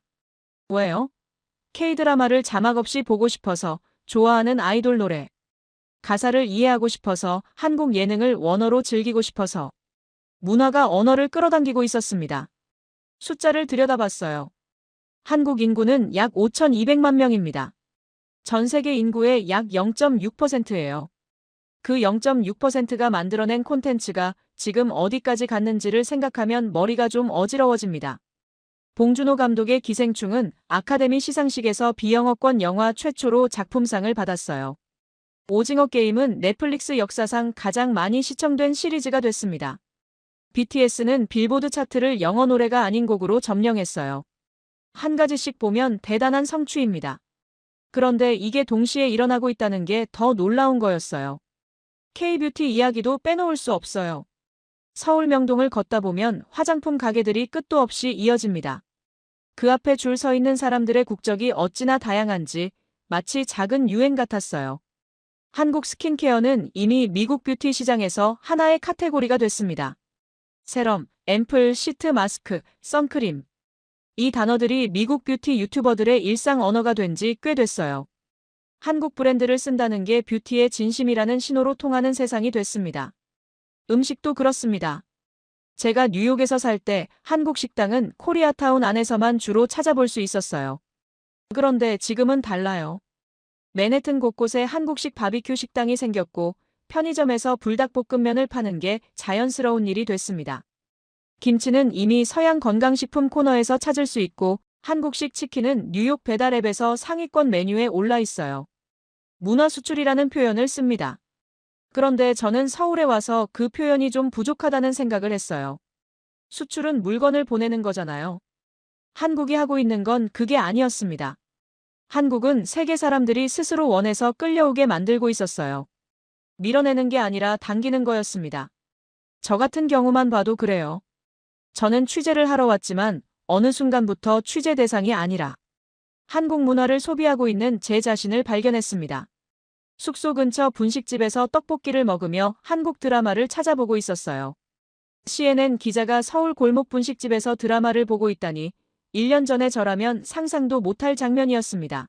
왜요? K-드라마를 자막 없이 보고 싶어서, 좋아하는 아이돌 노래, 가사를 이해하고 싶어서, 한국 예능을 원어로 즐기고 싶어서. 문화가 언어를 끌어당기고 있었습니다. 숫자를 들여다봤어요. 한국 인구는 약 5,200만 명입니다. 전 세계 인구의 약 0.6%예요. 그 0.6%가 만들어낸 콘텐츠가 지금 어디까지 갔는지를 생각하면 머리가 좀 어지러워집니다. 봉준호 감독의 기생충은 아카데미 시상식에서 비영어권 영화 최초로 작품상을 받았어요. 오징어 게임은 넷플릭스 역사상 가장 많이 시청된 시리즈가 됐습니다. BTS는 빌보드 차트를 영어 노래가 아닌 곡으로 점령했어요. 한 가지씩 보면 대단한 성취입니다. 그런데 이게 동시에 일어나고 있다는 게 더 놀라운 거였어요. K-뷰티 이야기도 빼놓을 수 없어요. 서울 명동을 걷다 보면 화장품 가게들이 끝도 없이 이어집니다. 그 앞에 줄 서 있는 사람들의 국적이 어찌나 다양한지 마치 작은 유행 같았어요. 한국 스킨케어는 이미 미국 뷰티 시장에서 하나의 카테고리가 됐습니다. 세럼, 앰플, 시트 마스크, 선크림. 이 단어들이 미국 뷰티 유튜버들의 일상 언어가 된 지 꽤 됐어요. 한국 브랜드를 쓴다는 게 뷰티의 진심이라는 신호로 통하는 세상이 됐습니다. 음식도 그렇습니다. 제가 뉴욕에서 살 때 한국 식당은 코리아타운 안에서만 주로 찾아볼 수 있었어요. 그런데 지금은 달라요. 맨해튼 곳곳에 한국식 바비큐 식당이 생겼고 편의점에서 불닭볶음면을 파는 게 자연스러운 일이 됐습니다. 김치는 이미 서양 건강식품 코너에서 찾을 수 있고 한국식 치킨은 뉴욕 배달앱에서 상위권 메뉴에 올라 있어요. 문화 수출이라는 표현을 씁니다. 그런데 저는 서울에 와서 그 표현이 좀 부족하다는 생각을 했어요. 수출은 물건을 보내는 거잖아요. 한국이 하고 있는 건 그게 아니었습니다. 한국은 세계 사람들이 스스로 원해서 끌려오게 만들고 있었어요. 밀어내는 게 아니라 당기는 거였습니다. 저 같은 경우만 봐도 그래요. 저는 취재를 하러 왔지만 어느 순간부터 취재 대상이 아니라 한국 문화를 소비하고 있는 제 자신을 발견했습니다. 숙소 근처 분식집에서 떡볶이를 먹으며 한국 드라마를 찾아보고 있었어요. CNN 기자가 서울 골목 분식집에서 드라마를 보고 있다니 1년 전에 저라면 상상도 못할 장면이었습니다.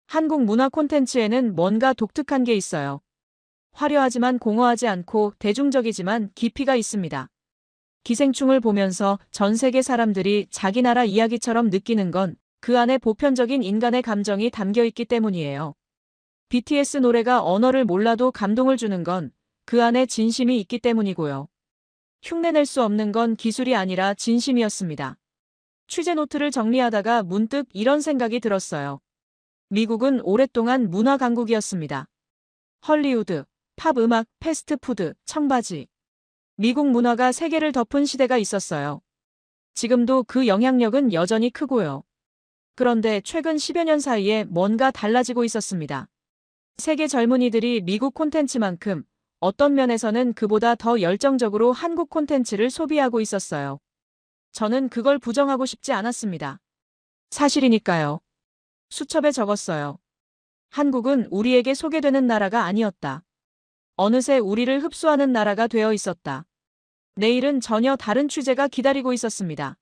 한국 문화 콘텐츠에는 뭔가 독특한 게 있어요. 화려하지만 공허하지 않고 대중적이지만 깊이가 있습니다. 기생충을 보면서 전 세계 사람들이 자기 나라 이야기처럼 느끼는 건 그 안에 보편적인 인간의 감정이 담겨 있기 때문이에요. BTS 노래가 언어를 몰라도 감동을 주는 건 그 안에 진심이 있기 때문이고요. 흉내낼 수 없는 건 기술이 아니라 진심이었습니다. 취재 노트를 정리하다가 문득 이런 생각이 들었어요. 미국은 오랫동안 문화 강국이었습니다. 헐리우드, 팝 음악, 패스트푸드, 청바지. 미국 문화가 세계를 덮은 시대가 있었어요. 지금도 그 영향력은 여전히 크고요. 그런데 최근 10여 년 사이에 뭔가 달라지고 있었습니다. 세계 젊은이들이 미국 콘텐츠만큼 어떤 면에서는 그보다 더 열정적으로 한국 콘텐츠를 소비하고 있었어요. 저는 그걸 부정하고 싶지 않았습니다. 사실이니까요. 수첩에 적었어요. 한국은 우리에게 소개되는 나라가 아니었다. 어느새 우리를 흡수하는 나라가 되어 있었다. 내일은 전혀 다른 취재가 기다리고 있었습니다.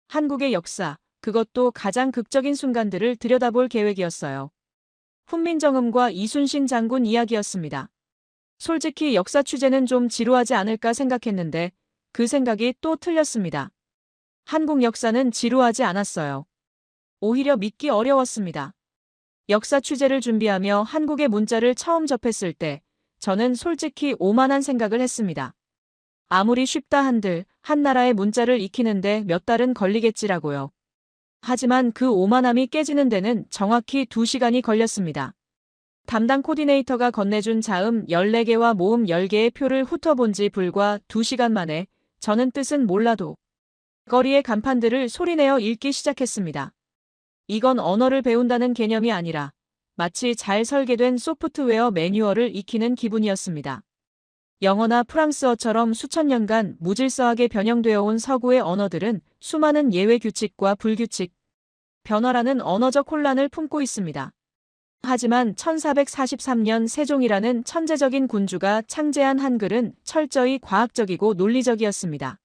한국의 역사, 그것도 가장 극적인 순간들을 들여다볼 계획이었어요. 훈민정음과 이순신 장군 이야기였습니다. 솔직히 역사 취재는 좀 지루하지 않을까 생각했는데 그 생각이 또 틀렸습니다. 한국 역사는 지루하지 않았어요. 오히려 믿기 어려웠습니다. 역사 취재를 준비하며 한국의 문자를 처음 접했을 때 저는 솔직히 오만한 생각을 했습니다. 아무리 쉽다 한들 한 나라의 문자를 익히는데 몇 달은 걸리겠지라고요. 하지만 그 오만함이 깨지는 데는 정확히 2시간이 걸렸습니다. 담당 코디네이터가 건네준 자음 14개와 모음 10개의 표를 훑어본 지 불과 2시간 만에 저는 뜻은 몰라도 거리의 간판들을 소리내어 읽기 시작했습니다. 이건 언어를 배운다는 개념이 아니라 마치 잘 설계된 소프트웨어 매뉴얼을 익히는 기분이었습니다. 영어나 프랑스어처럼 수천 년간 무질서하게 변형되어 온 서구의 언어들은 수많은 예외 규칙과 불규칙, 변화라는 언어적 혼란을 품고 있습니다. 하지만 1443년 세종이라는 천재적인 군주가 창제한 한글은 철저히 과학적이고 논리적이었습니다.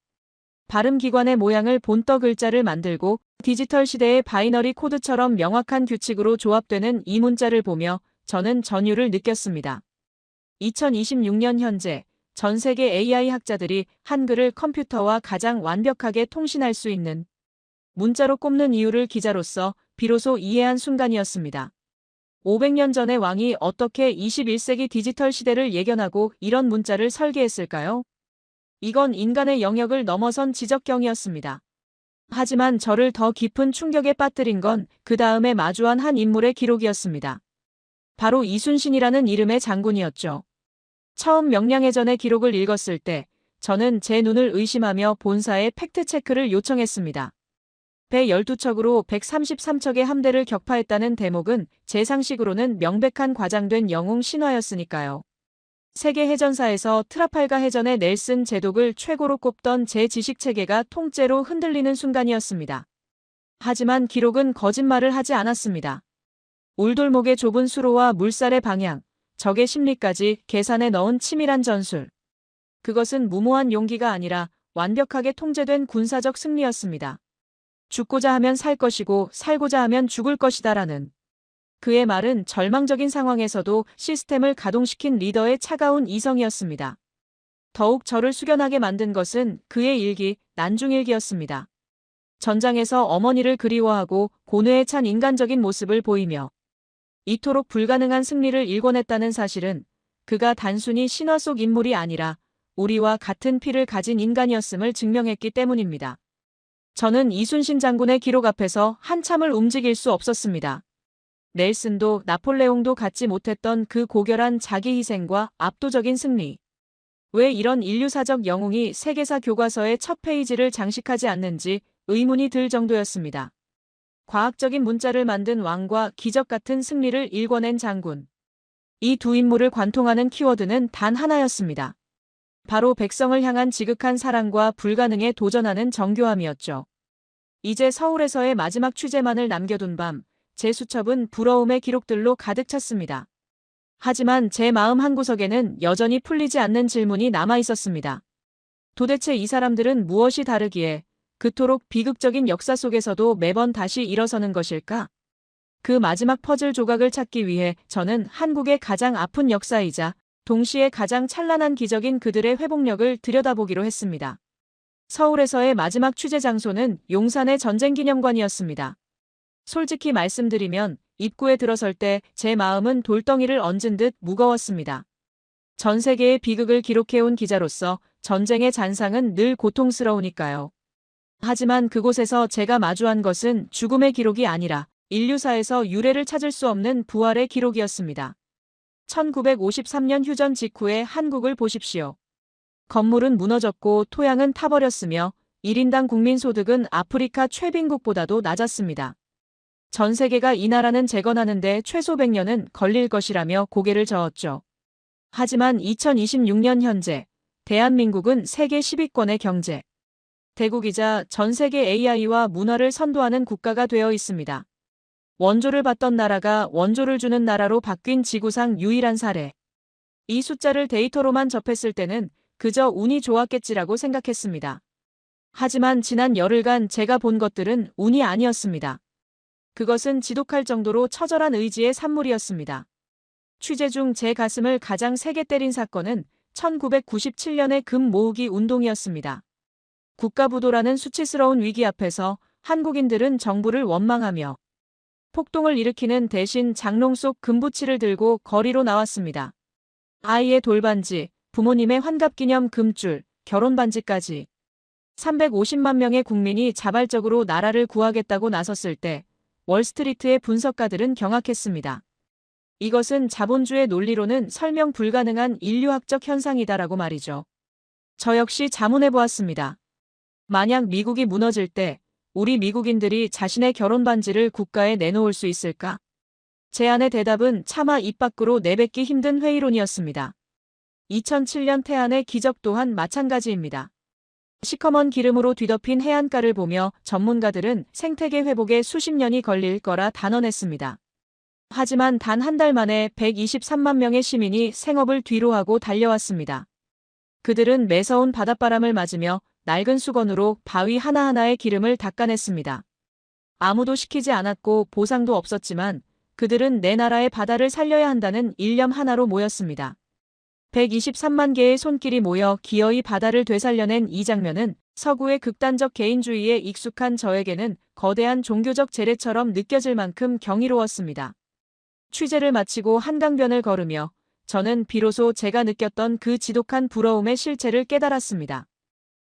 발음기관의 모양을 본떠 글자를 만들고 디지털 시대의 바이너리 코드처럼 명확한 규칙으로 조합되는 이 문자를 보며 저는 전율을 느꼈습니다. 2026년 현재 전 세계 AI 학자들이 한글을 컴퓨터와 가장 완벽하게 통신할 수 있는 문자로 꼽는 이유를 기자로서 비로소 이해한 순간이었습니다. 500년 전의 왕이 어떻게 21세기 디지털 시대를 예견하고 이런 문자를 설계했을까요? 이건 인간의 영역을 넘어선 지적경이었습니다. 하지만 저를 더 깊은 충격에 빠뜨린 건 그 다음에 마주한 한 인물의 기록이었습니다. 바로 이순신이라는 이름의 장군이었죠. 처음 명량해전의 기록을 읽었을 때 저는 제 눈을 의심하며 본사에 팩트체크를 요청했습니다. 배 12척으로 133척의 함대를 격파했다는 대목은 제 상식으로는 명백한 과장된 영웅 신화였으니까요. 세계 해전사에서 트라팔가 해전의 넬슨 제독을 최고로 꼽던 제 지식체계가 통째로 흔들리는 순간이었습니다. 하지만 기록은 거짓말을 하지 않았습니다. 울돌목의 좁은 수로와 물살의 방향, 적의 심리까지 계산에 넣은 치밀한 전술. 그것은 무모한 용기가 아니라 완벽하게 통제된 군사적 승리였습니다. 죽고자 하면 살 것이고 살고자 하면 죽을 것이다라는 그의 말은 절망적인 상황에서도 시스템을 가동시킨 리더의 차가운 이성이었습니다. 더욱 저를 숙연하게 만든 것은 그의 일기, 난중일기였습니다. 전장에서 어머니를 그리워하고 고뇌에 찬 인간적인 모습을 보이며 이토록 불가능한 승리를 일궈냈다는 사실은 그가 단순히 신화 속 인물이 아니라 우리와 같은 피를 가진 인간이었음을 증명했기 때문입니다. 저는 이순신 장군의 기록 앞에서 한참을 움직일 수 없었습니다. 넬슨도 나폴레옹도 갖지 못했던 그 고결한 자기 희생과 압도적인 승리. 왜 이런 인류사적 영웅이 세계사 교과서의 첫 페이지를 장식하지 않는지 의문이 들 정도였습니다. 과학적인 문자를 만든 왕과 기적 같은 승리를 일궈낸 장군. 이 두 인물을 관통하는 키워드는 단 하나였습니다. 바로 백성을 향한 지극한 사랑과 불가능에 도전하는 정교함이었죠. 이제 서울에서의 마지막 취재만을 남겨둔 밤, 제 수첩은 부러움의 기록들로 가득 찼습니다. 하지만 제 마음 한구석에는 여전히 풀리지 않는 질문이 남아 있었습니다. 도대체 이 사람들은 무엇이 다르기에 그토록 비극적인 역사 속에서도 매번 다시 일어서는 것일까? 그 마지막 퍼즐 조각을 찾기 위해 저는 한국의 가장 아픈 역사이자 동시에 가장 찬란한 기적인 그들의 회복력을 들여다보기로 했습니다. 서울에서의 마지막 취재 장소는 용산의 전쟁기념관이었습니다. 솔직히 말씀드리면 입구에 들어설 때 제 마음은 돌덩이를 얹은 듯 무거웠습니다. 전 세계의 비극을 기록해온 기자로서 전쟁의 잔상은 늘 고통스러우니까요. 하지만 그곳에서 제가 마주한 것은 죽음의 기록이 아니라 인류사에서 유례를 찾을 수 없는 부활의 기록이었습니다. 1953년 휴전 직후의 한국을 보십시오. 건물은 무너졌고 토양은 타버렸으며 1인당 국민소득은 아프리카 최빈국보다도 낮았습니다. 전 세계가 이 나라는 재건하는데 최소 100년은 걸릴 것이라며 고개를 저었죠. 하지만 2026년 현재 대한민국은 세계 10위권의 경제, 대국이자 전 세계 AI와 문화를 선도하는 국가가 되어 있습니다. 원조를 받던 나라가 원조를 주는 나라로 바뀐 지구상 유일한 사례. 이 숫자를 데이터로만 접했을 때는 그저 운이 좋았겠지라고 생각했습니다. 하지만 지난 열흘간 제가 본 것들은 운이 아니었습니다. 그것은 지독할 정도로 처절한 의지의 산물이었습니다. 취재 중 제 가슴을 가장 세게 때린 사건은 1997년의 금 모으기 운동이었습니다. 국가부도라는 수치스러운 위기 앞에서 한국인들은 정부를 원망하며 폭동을 일으키는 대신 장롱 속 금부치를 들고 거리로 나왔습니다. 아이의 돌반지, 부모님의 환갑기념 금줄, 결혼반지까지. 350만 명의 국민이 자발적으로 나라를 구하겠다고 나섰을 때 월스트리트의 분석가들은 경악했습니다. 이것은 자본주의 논리로는 설명 불가능한 인류학적 현상이다라고 말이죠. 저 역시 자문해 보았습니다. 만약 미국이 무너질 때 우리 미국인들이 자신의 결혼반지를 국가에 내놓을 수 있을까? 제안의 대답은 차마 입 밖으로 내뱉기 힘든 회의론이었습니다. 2007년 태안의 기적 또한 마찬가지입니다. 시커먼 기름으로 뒤덮인 해안가를 보며 전문가들은 생태계 회복에 수십 년이 걸릴 거라 단언했습니다. 하지만 단 한 달 만에 123만 명의 시민이 생업을 뒤로하고 달려왔습니다. 그들은 매서운 바닷바람을 맞으며 낡은 수건으로 바위 하나하나의 기름을 닦아냈습니다. 아무도 시키지 않았고 보상도 없었지만 그들은 내 나라의 바다를 살려야 한다는 일념 하나로 모였습니다. 123만 개의 손길이 모여 기어이 바다를 되살려낸 이 장면은 서구의 극단적 개인주의에 익숙한 저에게는 거대한 종교적 재래처럼 느껴질 만큼 경이로웠습니다. 취재를 마치고 한강변을 걸으며 저는 비로소 제가 느꼈던 그 지독한 부러움의 실체를 깨달았습니다.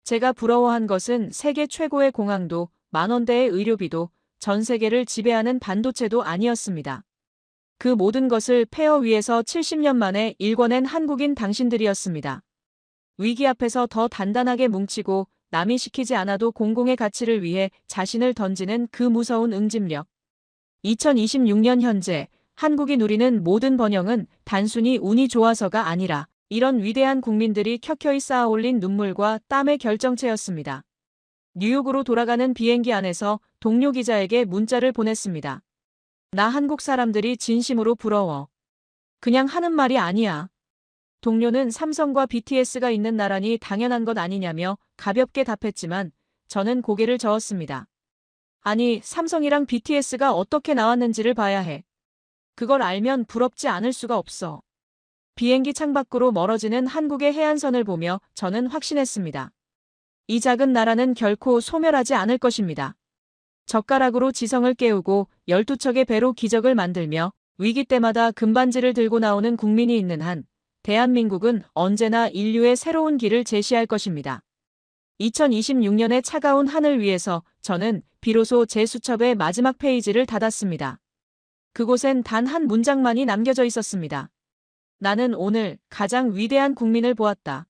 제가 부러워한 것은 세계 최고의 공항도, 만원대의 의료비도, 전 세계를 지배하는 반도체도 아니었습니다. 그 모든 것을 폐허 위에서 70년 만에 일궈낸 한국인 당신들이었습니다. 위기 앞에서 더 단단하게 뭉치고 남이 시키지 않아도 공공의 가치를 위해 자신을 던지는 그 무서운 응집력. 2026년 현재 한국이 누리는 모든 번영은 단순히 운이 좋아서가 아니라 이런 위대한 국민들이 켜켜이 쌓아올린 눈물과 땀의 결정체였습니다. 뉴욕으로 돌아가는 비행기 안에서 동료 기자에게 문자를 보냈습니다. 나 한국 사람들이 진심으로 부러워. 그냥 하는 말이 아니야. 동료는 삼성과 BTS가 있는 나라니 당연한 것 아니냐며 가볍게 답했지만 저는 고개를 저었습니다. 아니, 삼성이랑 BTS가 어떻게 나왔는지를 봐야 해. 그걸 알면 부럽지 않을 수가 없어. 비행기 창밖으로 멀어지는 한국의 해안선을 보며 저는 확신했습니다. 이 작은 나라는 결코 소멸하지 않을 것입니다. 젓가락으로 지성을 깨우고 12척의 배로 기적을 만들며 위기 때마다 금반지를 들고 나오는 국민이 있는 한 대한민국은 언제나 인류의 새로운 길을 제시할 것입니다. 2026년의 차가운 하늘 위에서 저는 비로소 제 수첩의 마지막 페이지를 닫았습니다. 그곳엔 단 한 문장만이 남겨져 있었습니다. 나는 오늘 가장 위대한 국민을 보았다.